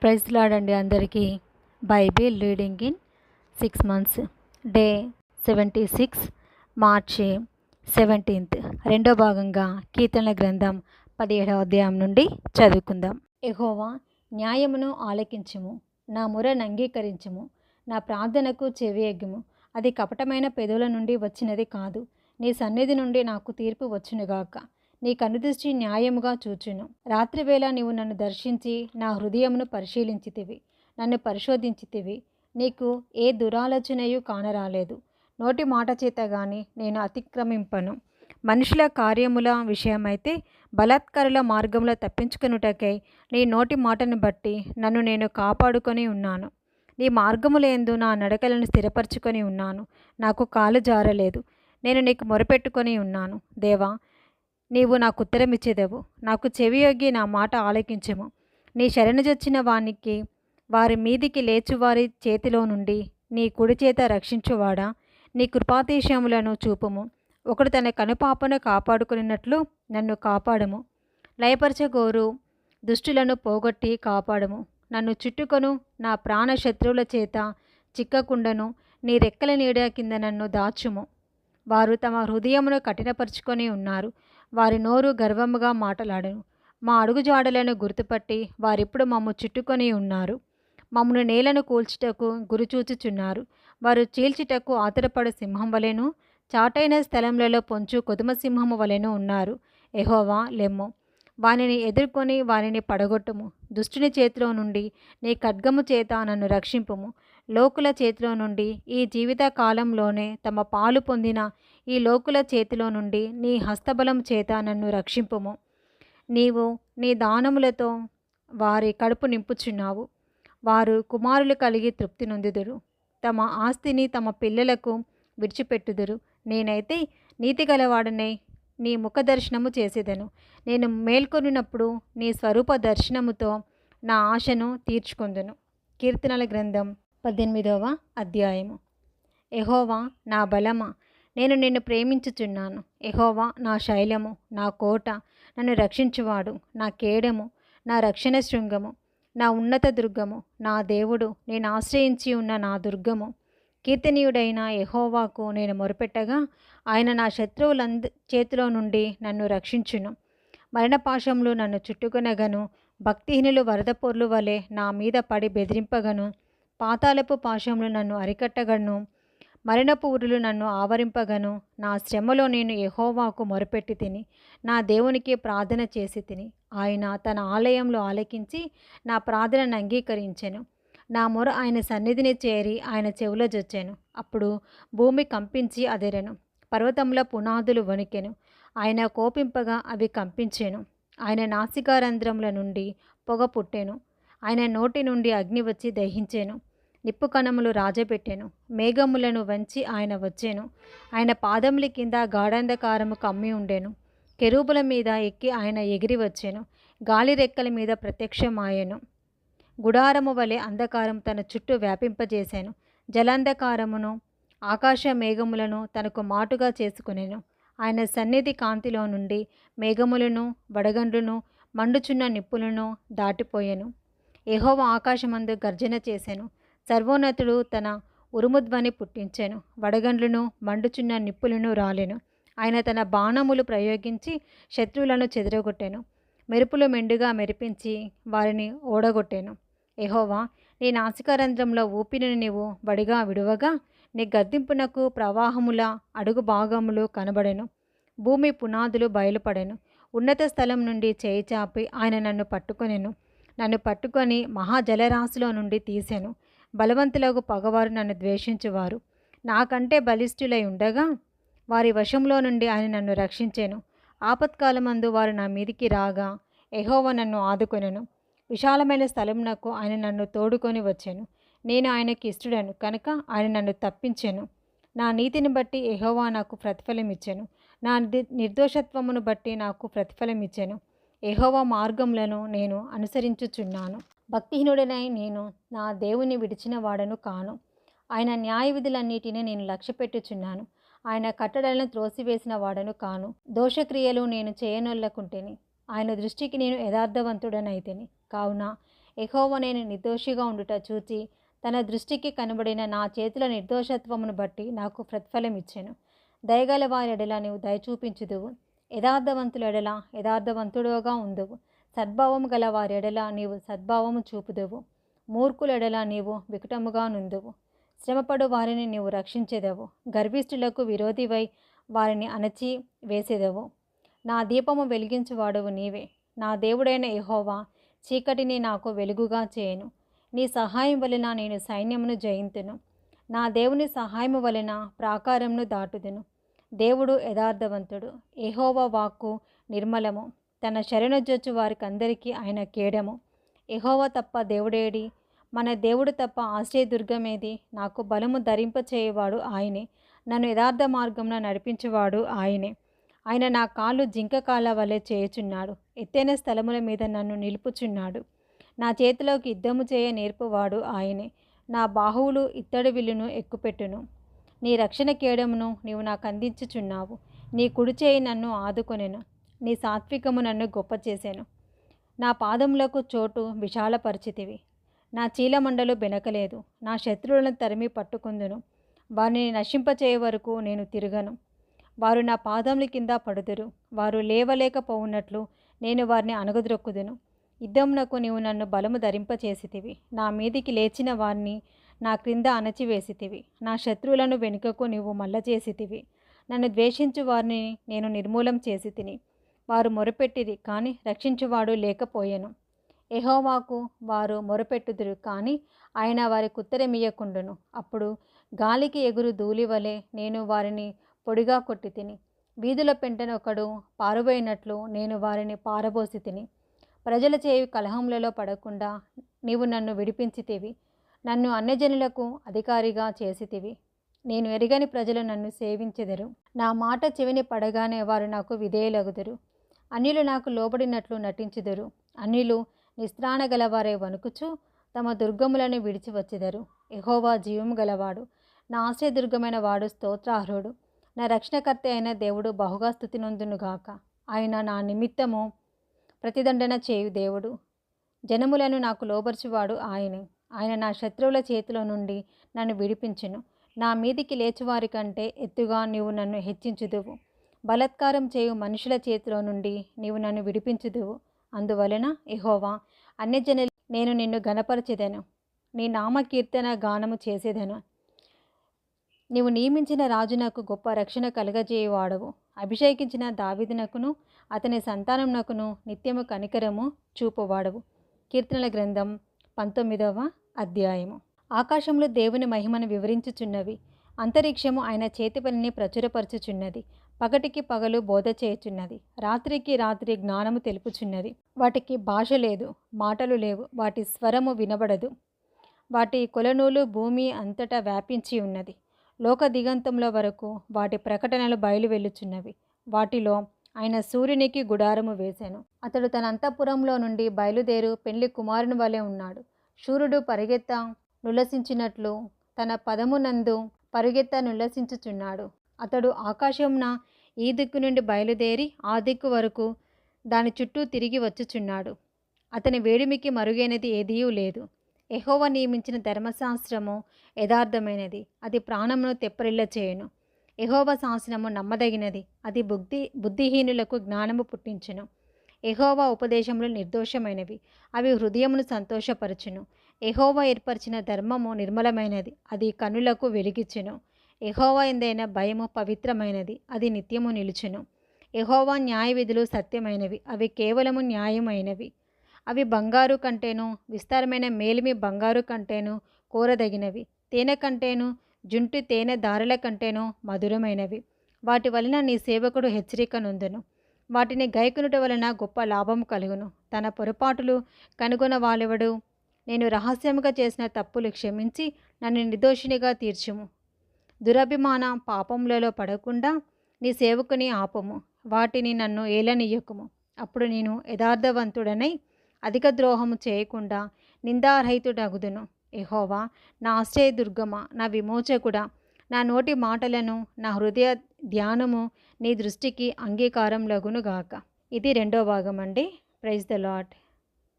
Praise lord అండి అందరికీ. Bible reading in 6 months, day 76, March 17th. రెండో భాగంగా కీర్తనల గ్రంథం 17వ అధ్యాయం నుండి చదువుకుందాం. యెహోవా, న్యాయమును ఆలకించుము, నా మొరను అంగీకరించుము, నా ప్రార్థనకు చెవియొగ్గుము. అది కపటమైన పెదవుల నుండి వచ్చినది కాదు. నీ సన్నిధి నుండి నాకు తీర్పు వచ్చునుగాక. నీ కనుదృష్టి న్యాయముగా చూచును. రాత్రివేళ నీవు నన్ను దర్శించి నా హృదయమును పరిశీలించితివి, నన్ను పరిశోధించితివి. నీకు ఏ దురాలోచనయు కానరాలేదు. నోటి మాట చేత గాని నేను అతిక్రమింపను. మనుషుల కార్యముల విషయమైతే బలాత్కారుల మార్గంలో తప్పించుకొనుటకై నీ నోటి మాటను బట్టి నన్ను నేను కాపాడుకొని ఉన్నాను. నీ మార్గములందు నా నడకలను స్థిరపరచుకొని ఉన్నాను. నాకు కాలు జారలేదు. నేను నీకు మొరపెట్టుకొని ఉన్నాను. దేవా, నీవు నాకు ఉత్తరమిచ్చేదవు. నాకు చెవియొగ్గి నా మాట ఆలకించుము. నీ శరణుజొచ్చిన వానికి వారి మీదికి లేచువారి చేతిలో నుండి నీ కుడి చేత రక్షించువాడా, నీ కృపాతిశయములను చూపుము. ఒకడు తన కనుపాపను కాపాడుకున్నట్లు నన్ను కాపాడము. లయపరచగోరు దుష్టులను పోగొట్టి కాపాడము. నన్ను చుట్టుకొను నా ప్రాణ శత్రువుల చేత చిక్కకుండను. నీ రెక్కల నీడ కింద నన్ను దాచుము. వారు తమ హృదయమును కఠినపరుచుకొని ఉన్నారు. వారి నోరు గర్వముగా మాటలాడను. మా అడుగుజాడలను గుర్తుపట్టి వారిప్పుడు మమ్ము చుట్టుకొని ఉన్నారు. మమ్మను నేలను కూల్చుటకు గురిచూచుచున్నారు. వారు చీల్చుటకు ఆతురపడు సింహం వలెను, చాటైన స్థలములలో పొంచు కొదుమ సింహము వలెను ఉన్నారు. యెహోవా, లెమ్ము, వానిని ఎదుర్కొని వానిని పడగొట్టుము. దుష్టుని చేతిలో నుండి నీ ఖడ్గము చేత నన్ను రక్షింపుము. లోకుల చేతిలో నుండి, ఈ జీవిత కాలంలోనే తమ పాలు పొందిన ఈ లోకుల చేతిలో నుండి నీ హస్తబలం చేత నన్ను రక్షింపుము. నీవు నీ దానములతో వారి కడుపు నింపుచున్నావు. వారు కుమారులు కలిగి తృప్తి నొందుదురు. తమ ఆస్తిని తమ పిల్లలకు విడిచిపెట్టుదురు. నేనైతే నీతి గలవాడనై నీ ముఖ దర్శనము చేసేదను. నేను మేల్కొనినప్పుడు నీ స్వరూప దర్శనముతో నా ఆశను తీర్చుకొందును. కీర్తనల గ్రంథం 18వ అధ్యాయము. యెహోవా, నా బలమా, నేను నిన్ను ప్రేమించుచున్నాను. యెహోవా, నా శైలము, నా కోట, నన్ను రక్షించువాడు, నా కేడము, నా రక్షణ శృంగము, నా ఉన్నత దుర్గము, నా దేవుడు, నేను ఆశ్రయించి ఉన్న నా దుర్గము. కీర్తనీయుడైన యెహోవాకు నేను మొరపెట్టగా ఆయన నా చేతిలో నుండి నన్ను రక్షించును. మరణపాశములు నన్ను చుట్టుకొనగను. భక్తిహీనులు వరద పొర్లు వలె నా మీద పడి బెదిరింపగను. పాతాళపు పాశములు నన్ను అరికట్టగను. మరణపు ఉరులు నన్ను ఆవరింపగను. నా శ్రమలో నేను యెహోవాకు మొరపెట్టి తిని, నా దేవునికి ప్రార్థన చేసి తిని. ఆయన తన ఆలయంలో ఆలకించి నా ప్రార్థనను అంగీకరించెను. నా మొర ఆయన సన్నిధిని చేరి ఆయన చెవులో జొచ్చెను. అప్పుడు భూమి కంపించి అదిరెను, పర్వతముల పునాదులు వణికెను. ఆయన కోపింపగా అవి కంపించెను. ఆయన నాసికారంధ్రముల నుండి పొగ పుట్టెను. ఆయన నోటి నుండి అగ్ని వచ్చి దహించెను. నిప్పు కణములు రాజపెట్టెను. మేఘములను వంచి ఆయన వచ్చెను. ఆయన పాదముల కింద గాఢాంధకారము కమ్మి ఉండెను. కెరూబుల మీద ఎక్కి ఆయన ఎగిరి వచ్చెను. గాలి రెక్కల మీద ప్రత్యక్షమాయెను. గుడారము వలె అంధకారం తన చుట్టూ వ్యాపింపజేశాను. జలాంధకారమును ఆకాశ మేఘములను తనకు మాటుగా చేసుకొనెను. ఆయన సన్నిధి కాంతిలో నుండి మేఘములను వడగండ్లను మండుచున్న నిప్పులను దాటిపోయెను. యెహోవా ఆకాశమందు గర్జన చేసెను. సర్వోన్నతుడు తన ఉరుముధ్వని పుట్టించెను. వడగండ్లను మండుచున్న నిప్పులను రాలెను. ఆయన తన బాణములు ప్రయోగించి శత్రువులను చెదరగొట్టెను. మెరుపులు మెండుగా మెరిపించి వారిని ఓడగొట్టెను. యెహోవా, నీ నాసికారంధ్రంలో ఊపిరిని నీవు వడిగా విడువగా నీ గద్దింపునకు ప్రవాహముల అడుగు భాగములు కనబడెను. భూమి పునాదులు బయలుపడెను. ఉన్నత స్థలం నుండి చేయి చాపి ఆయన నన్ను పట్టుకొనెను. నన్ను పట్టుకొని మహాజలరాశిలో నుండి తీసెను. బలవంతులకు పగవారు నన్ను ద్వేషించువారు నాకంటే బలిష్ఠులై ఉండగా వారి వశంలో నుండి ఆయన నన్ను రక్షించెను. ఆపత్కాలమందు వారు నా మీదికి రాగా యెహోవా నన్ను ఆదుకొనెను. విశాలమైన స్థలమునకు ఆయన నన్ను తోడుకొని వచ్చెను. నేను ఆయనకి ఇష్టడను కనుక ఆయన నన్ను తప్పించెను. నా నీతిని బట్టి యెహోవా నాకు ప్రతిఫలం ఇచ్చెను. నా నిర్దోషత్వమును బట్టి నాకు ప్రతిఫలం ఇచ్చెను. యెహోవా మార్గములను నేను అనుసరించుచున్నాను. భక్తిహీనుడనై నేను నా దేవుని విడిచిన వాడను కాను. ఆయన న్యాయ విధులన్నిటినీ నేను లక్ష్యపెట్టుచున్నాను. ఆయన కట్టడలను త్రోసివేసిన వాడను కాను. దోషక్రియలు నేను చేయనొల్లకుంటేని ఆయన దృష్టికి నేను యథార్థవంతుడనైతిని. కావున యెహోవా నేను నిర్దోషిగా ఉండుట చూచి తన దృష్టికి కనబడిన నా చేతుల నిర్దోషత్వమును బట్టి నాకు ప్రతిఫలం ఇచ్చెను. దయగల వారి ఎడల నీవు దయ చూపించుదువు, యథార్థవంతుల ఎడల యథార్థవంతుడుగా ఉందువు. సద్భావము గల వారి ఎడల నీవు సద్భావము చూపుదువు, మూర్ఖుల ఎడల నీవు వికటముగా నుందువు. శ్రమపడు వారిని నీవు రక్షించెదవు, గర్విష్ఠులకు విరోధివై వారిని అణచి వేసెదవు. నా దీపము వెలిగించువాడవు నీవే. నా దేవుడైన యెహోవా చీకటిని నాకు వెలుగుగా చేయను. నీ సహాయం వలన నేను సైన్యమును జయింతును. నా దేవుని సహాయము వలన ప్రాకారమును దాటుదును. దేవుడు యథార్థవంతుడు, యెహోవా వాక్కు నిర్మలము. తన శరణొజ్జొచ్చు వారికందరికీ ఆయన కేడము. యెహోవా తప్ప దేవుడేడి? మన దేవుడు తప్ప ఆశ్రయదుర్గమేది? నాకు బలము ధరింపచేయువాడు ఆయనే, నన్ను యథార్థ మార్గమున నడిపించువాడు ఆయనే. ఆయన నా కాళ్ళు జింక కాళ్ళ వలె చేయుచున్నాడు, ఎత్తైన స్థలముల మీద నన్ను నిలుపుచున్నాడు. నా చేతిలోకి యుద్ధము చేయ నేర్పువాడు ఆయనే, నా బాహువులు ఇత్తడి విల్లును ఎక్కుపెట్టును. నీ రక్షణ కేడమును నీవు నాకు అందించుచున్నావు. నీ కుడి చేయి నన్ను ఆదుకొనెను, నీ సాత్వికము నన్ను గొప్ప చేసెను. నా పాదములకు చోటు విశాలపరిచితివి, నా చీలమండలు బెనకలేదు. నా శత్రువులను తరిమి పట్టుకుందును, వారిని నశింపచేయ వరకు నేను తిరగను. వారు నా పాదముల కింద పడుదురు, వారు లేవలేకపోవున్నట్లు నేను వారిని అణగద్రొక్కుదును. యుద్ధమునకు నీవు నన్ను బలము ధరింపచేసితివి, నా మీదికి లేచిన వారిని నా క్రింద అణచివేసితివి. నా శత్రువులను వెనుకకు నీవు మల్లచేసితివి, నన్ను ద్వేషించు వారిని నేను నిర్మూలం చేసి తిని. వారు మొరపెట్టిరి, కానీ రక్షించువాడు లేకపోయెను. యెహోవాకు వారు మొరపెట్టుదురు, కానీ ఆయన వారికి ఉత్తరమియ్యకుండును. అప్పుడు గాలికి ఎగురు ధూళి వలె నేను వారిని పొడిగా కొట్టి తిని. వీధుల పెంటను ఒకడు పారబోయినట్లు నేను వారిని పారబోసి తిని. ప్రజల చేయి కలహములలో పడకుండా నీవు నన్ను విడిపించితివి. నన్ను అన్యజనులకు అధికారిగా చేసితివి. నేను ఎరగని ప్రజలు నన్ను సేవించెదరు. నా మాట చెవిని పడగానే వారు నాకు విధేయులగుదురు. అన్యులు నాకు లోబడినట్లు నటించుదురు. అన్యులు నిస్త్రాణ గలవారే వణుకుచు తమ దుర్గములను విడిచి వచ్చెదరు. యెహోవా జీవము గలవాడు, నా ఆశ్రయదుర్గమైన వాడు స్తోత్రార్హుడు. నా రక్షణకర్త అయిన దేవుడు బహుగా స్తుతి నొందునుగాక. ఆయన నా నిమిత్తము ప్రతిదండన చేయు దేవుడు. జనములను నాకు లోబర్చువాడు ఆయనే. ఆయన నా శత్రువుల చేతిలో నుండి నన్ను విడిపించును. నా మీదికి లేచువారి కంటే ఎత్తుగా నీవు నన్ను హెచ్చించుదువు. బలత్కారం చేయు మనుషుల చేతిలో నుండి నీవు నన్ను విడిపించుదువు. అందువలన యెహోవా, అన్యజనులు నేను నిన్ను గణపరచెదను, నీ నామకీర్తన గానము చేసేదను. నీవు నియమించిన రాజునకు గొప్ప రక్షణ కలుగజేయువాడవు. అభిషేకించిన దావీదునకును అతని సంతానమునకును నిత్యము కనికరము చూపువాడవు. కీర్తనల గ్రంథం 19వ అధ్యాయము. ఆకాశములు దేవుని మహిమను వివరించుచున్నవి, అంతరిక్షము ఆయన చేతి పనిని ప్రచురపరచుచున్నది. పగటికి పగలు బోధ చేయుచున్నది, రాత్రికి రాత్రి జ్ఞానము తెలుపుచున్నది. వాటికి భాష లేదు, మాటలు లేవు, వాటి స్వరము వినబడదు. వాటి కొలనూలు భూమి అంతటా వ్యాపించి ఉన్నది. లోక దిగంతముల వరకు వాటి ప్రకటనలు బయలు వెళ్ళుచున్నవి. వాటిలో ఆయన సూర్యునికి గుడారము వేశాను. అతడు తన అంతఃపురంలో నుండి బయలుదేరు పెళ్లి కుమారుని వలె ఉన్నాడు. సూర్యుడు పరిగెత్త నుల్లసించినట్లు తన పదమునందు పరుగెత్త నుల్లసించుచున్నాడు. అతడు ఆకాశమున ఈ దిక్కు నుండి బయలుదేరి ఆ దిక్కు వరకు దాని చుట్టూ తిరిగి వచ్చుచున్నాడు. అతని వేడిమికి మరుగైనది ఏదీయూ లేదు. యెహోవా నియమించిన ధర్మశాస్త్రము యథార్థమైనది, అది ప్రాణమును తెప్పరిల్ల చేయును. యెహోవా శాసనము నమ్మదగినది, అది బుద్ధిహీనులకు జ్ఞానము పుట్టించును. యెహోవా ఉపదేశములు నిర్దోషమైనవి, అవి హృదయమును సంతోషపరచును. యెహోవా ఏర్పరిచిన ధర్మము నిర్మలమైనది, అది కనులకు వెలిగిచ్చును. యెహోవా యందైన భయము పవిత్రమైనది, అది నిత్యము నిలుచును. యెహోవా న్యాయ విధులు సత్యమైనవి, అవి కేవలము న్యాయమైనవి. అవి బంగారు కంటేను విస్తారమైన మేలిమి బంగారు కంటేను కోరదగినవి, తేనె కంటేను జుంటి తేనె దారుల కంటేను మధురమైనవి. వాటి వలన నీ సేవకుడు హెచ్చరిక నొందును. వాటిని గైకొనుట వలన గొప్ప లాభము కలుగును. తన పొరపాటులు కనుగొన వాలెవడు? నేను రహస్యముగా చేసిన తప్పులు క్షమించి నన్ను నిర్దోషినిగా తీర్చుము. దురభిమాన పాపములలో పడకుండా నీ సేవకుని ఆపము, వాటిని నన్ను ఏలనీయకుము. అప్పుడు నేను యథార్థవంతుడనై అధిక ద్రోహము చేయకుండా నిందారహితుడగుదును. యెహోవా నా ఆశ్రయదుర్గమా, నా విమోచకుడా, నా నోటి మాటలను నా హృదయ ధ్యానము నీ దృష్టికి అంగీకారం లగునుగాక. ఇది 2వ భాగం అండి. Praise the lord.